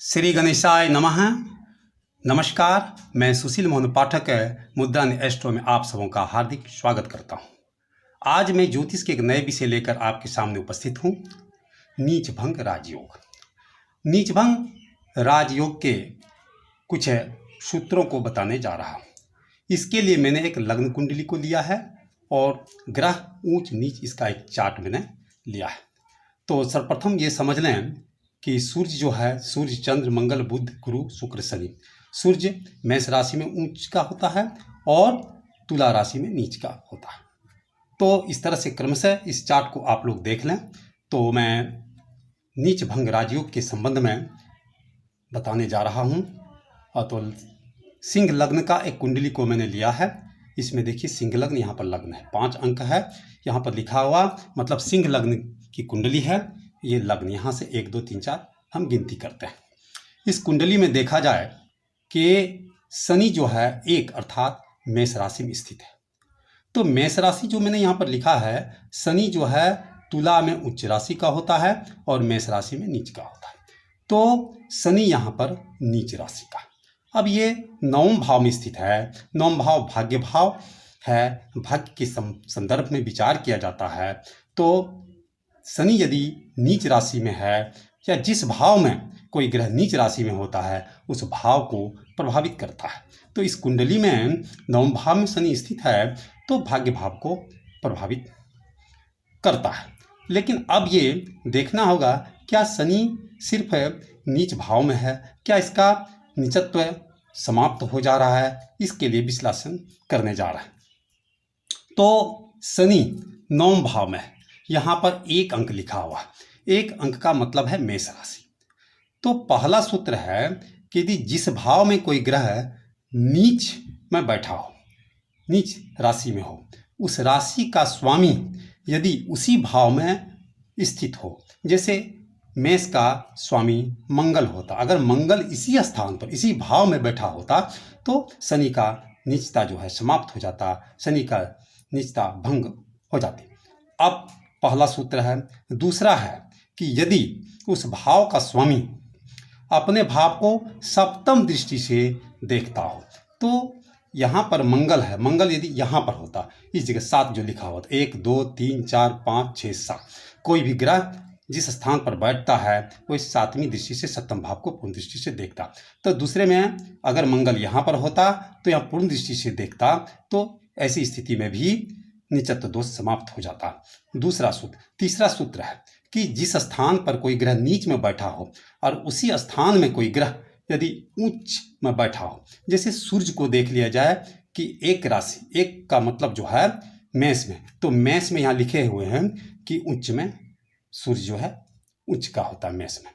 श्री गणेशाय नमः। नमस्कार, मैं सुशील मोहन पाठक मुद्रण एस्ट्रो में आप सबों का हार्दिक स्वागत करता हूं। आज मैं ज्योतिष के एक नए विषय लेकर आपके सामने उपस्थित हूं। नीचभंग राजयोग। नीचभंग राजयोग के कुछ सूत्रों को बताने जा रहा हूं। इसके लिए मैंने एक लग्न कुंडली को लिया है और ग्रह ऊंच नीच इसका एक चार्ट मैंने लिया है। तो सर्वप्रथम ये समझ लें कि सूर्य जो है, सूर्य चंद्र मंगल बुध गुरु शुक्र शनि। सूर्य मेष राशि में ऊंच का होता है और तुला राशि में नीच का होता है। तो इस तरह से क्रमशः इस चार्ट को आप लोग देख लें। तो मैं नीच भंग राजयोग के संबंध में बताने जा रहा हूं। और तो सिंह लग्न का एक कुंडली को मैंने लिया है। इसमें देखिए सिंह लग्न, यहाँ पर लग्न है, 5 अंक है यहाँ पर लिखा हुआ, मतलब सिंह लग्न की कुंडली है। ये लग्न यहाँ से 1 2 3 4 हम गिनती करते हैं। इस कुंडली में देखा जाए कि शनि जो है 1 अर्थात मेष राशि में स्थित है। तो मेष राशि जो मैंने यहाँ पर लिखा है, शनि जो है तुला में उच्च राशि का होता है और मेष राशि में नीच का होता है। तो शनि यहाँ पर नीच राशि का। अब ये 9वें भाव में स्थित है। 9वां भाव भाग्य भाव है। भाग्य के संदर्भ में विचार किया जाता है। तो शनि यदि नीच राशि में है या जिस भाव में कोई ग्रह नीच राशि में होता है उस भाव को प्रभावित करता है। तो इस कुंडली में 9वें भाव में शनि स्थित है तो भाग्य भाव को प्रभावित करता है। लेकिन अब ये देखना होगा, क्या शनि सिर्फ नीच भाव में है, क्या इसका नीचत्व समाप्त हो जा रहा है? इसके लिए विश्लेषण करने जा रहा है। तो शनि 9वें भाव में है। यहाँ पर 1 अंक लिखा हुआ। 1 अंक का मतलब है मेष राशि। तो पहला सूत्र है कि यदि जिस भाव में कोई ग्रह नीच में बैठा हो, नीच राशि में हो, उस राशि का स्वामी यदि उसी भाव में स्थित हो, जैसे मेष का स्वामी मंगल होता, अगर मंगल इसी स्थान पर इसी भाव में बैठा होता तो शनि का नीचता जो है समाप्त हो जाता, शनि का नीचता भंग हो जाती। अब पहला सूत्र है। दूसरा है कि यदि उस भाव का स्वामी अपने भाव को सप्तम दृष्टि से देखता हो, तो यहाँ पर मंगल है, मंगल यदि यहाँ पर होता, इस जगह 7 जो लिखा होता, 1 2 3 4 5 6 7, कोई भी ग्रह जिस स्थान पर बैठता है वो इस 7वीं दृष्टि से सप्तम भाव को पूर्ण दृष्टि से देखता। तो दूसरे में अगर मंगल यहाँ पर होता तो यहाँ पूर्ण दृष्टि से देखता, तो ऐसी स्थिति में भी नीचत्व दोष समाप्त हो जाता। दूसरा सूत्र। तीसरा सूत्र है कि जिस स्थान पर कोई ग्रह नीच में बैठा हो और उसी स्थान में कोई ग्रह यदि उच्च में बैठा हो, जैसे सूर्य को देख लिया जाए कि एक राशि, एक का मतलब जो है मेष में, तो मेष में यहाँ लिखे हुए हैं कि उच्च में सूर्य जो है उच्च का होता है मेष में।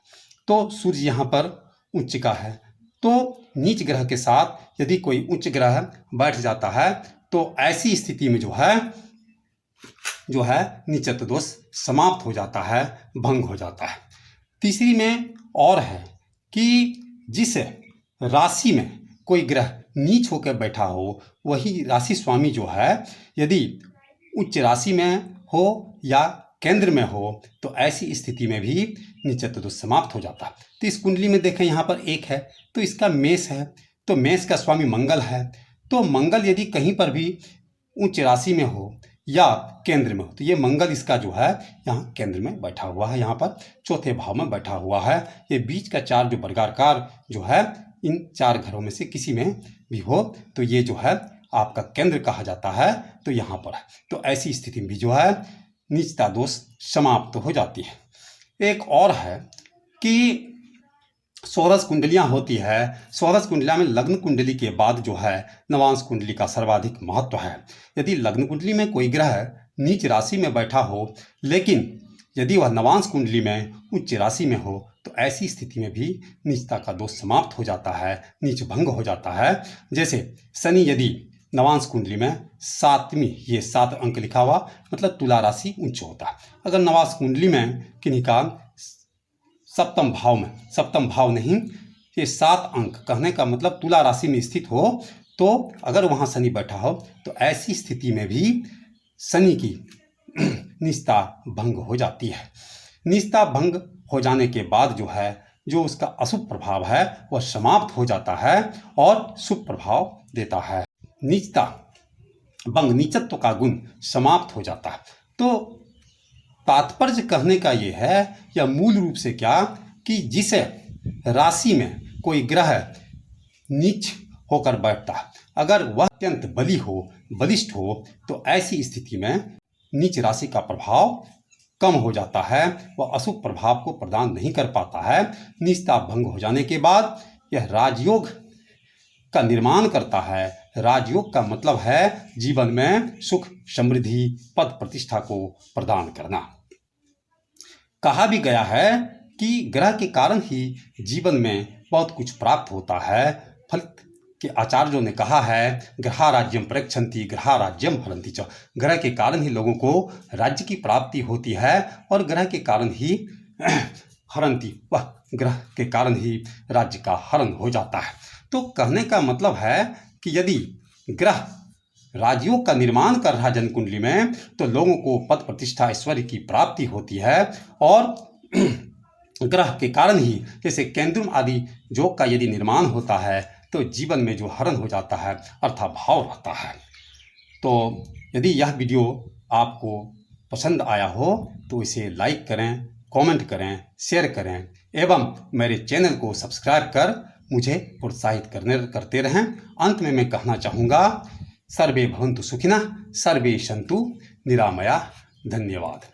तो सूर्य यहाँ पर उच्च का है। तो नीच ग्रह के साथ यदि कोई उच्च ग्रह बैठ जाता है तो ऐसी स्थिति में जो है नीचत्व दोष समाप्त हो जाता है, भंग हो जाता है। तीसरी में और है कि जिस राशि में कोई ग्रह नीच होकर बैठा हो, वही राशि स्वामी जो है यदि उच्च राशि में हो या केंद्र में हो तो ऐसी स्थिति में भी नीचत्व दोष समाप्त हो जाता है। तो इस कुंडली में देखें, यहाँ पर 1 है तो इसका मेष है, तो मेष का स्वामी मंगल है। तो मंगल यदि कहीं पर भी उच्च राशि में हो या केंद्र में हो, तो ये मंगल इसका जो है यहाँ केंद्र में बैठा हुआ है, यहाँ पर 4थे भाव में बैठा हुआ है। ये बीच का 4 जो वर्गाकार जो है, इन 4 घरों में से किसी में भी हो तो ये जो है आपका केंद्र कहा जाता है, तो यहाँ पर है। तो ऐसी स्थिति में भी जो है नीचता दोष समाप्त हो जाती है। एक और है कि 16 कुंडलियां होती है। 16 कुंडलियां में लग्न कुंडली के बाद जो है नवांश कुंडली का सर्वाधिक महत्व है। यदि लग्न कुंडली में कोई ग्रह नीच राशि में बैठा हो, लेकिन यदि वह नवांश कुंडली में उच्च राशि में हो तो ऐसी स्थिति में भी नीचता का दोष समाप्त हो जाता है, नीच भंग हो जाता है। जैसे शनि यदि नवांश कुंडली में 7वीं, ये 7 अंक लिखा हुआ मतलब तुला राशि उच्च होता है। अगर नवांश कुंडली में किन्हीं का सप्तम भाव में, सप्तम भाव नहीं, ये 7 अंक कहने का मतलब तुला राशि में स्थित हो, तो अगर वहाँ शनि बैठा हो तो ऐसी स्थिति में भी शनि की निष्ठा भंग हो जाती है। निष्ठा भंग हो जाने के बाद जो है जो उसका अशुभ प्रभाव है वह समाप्त हो जाता है और शुभ प्रभाव देता है। नीचता भंग, नीचत्व का गुण समाप्त हो जाता है। तो तात्पर्य कहने का ये है, या मूल रूप से क्या, कि जिस राशि में कोई ग्रह नीच होकर बैठता है, अगर वह अत्यंत बलिष्ठ हो, तो ऐसी स्थिति में नीच राशि का प्रभाव कम हो जाता है, वह अशुभ प्रभाव को प्रदान नहीं कर पाता है। नीचता भंग हो जाने के बाद यह राजयोग का निर्माण करता है। राजयोग का मतलब है जीवन में सुख, समृद्धि, पद प्रतिष्ठा को प्रदान करना। कहा भी गया है कि ग्रह के कारण ही जीवन में बहुत कुछ प्राप्त होता है। फलित के आचार्यों ने कहा है, ग्रहा राज्यम परीक्षन्ति ग्रहा राज्यम फलन्ति च। ग्रह के कारण ही लोगों को राज्य की प्राप्ति होती है और ग्रह के कारण ही हरन्ति, वह ग्रह के कारण ही राज्य का हरण हो जाता है। तो कहने का मतलब है कि यदि ग्रह राजयोग का निर्माण कर रहा जन्म कुंडली में, तो लोगों को पद प्रतिष्ठा ऐश्वर्य की प्राप्ति होती है। और ग्रह के कारण ही जैसे केंद्रुम आदि योग का यदि निर्माण होता है, तो जीवन में जो हरण हो जाता है अर्थात भाव रहता है। तो यदि यह वीडियो आपको पसंद आया हो तो इसे लाइक करें, कमेंट करें, शेयर करें एवं मेरे चैनल को सब्सक्राइब कर मुझे प्रोत्साहित करते रहें। अंत में मैं कहना चाहूँगा, सर्वे भवन्तु सुखिनः, सर्वे सन्तु निरामया। धन्यवाद।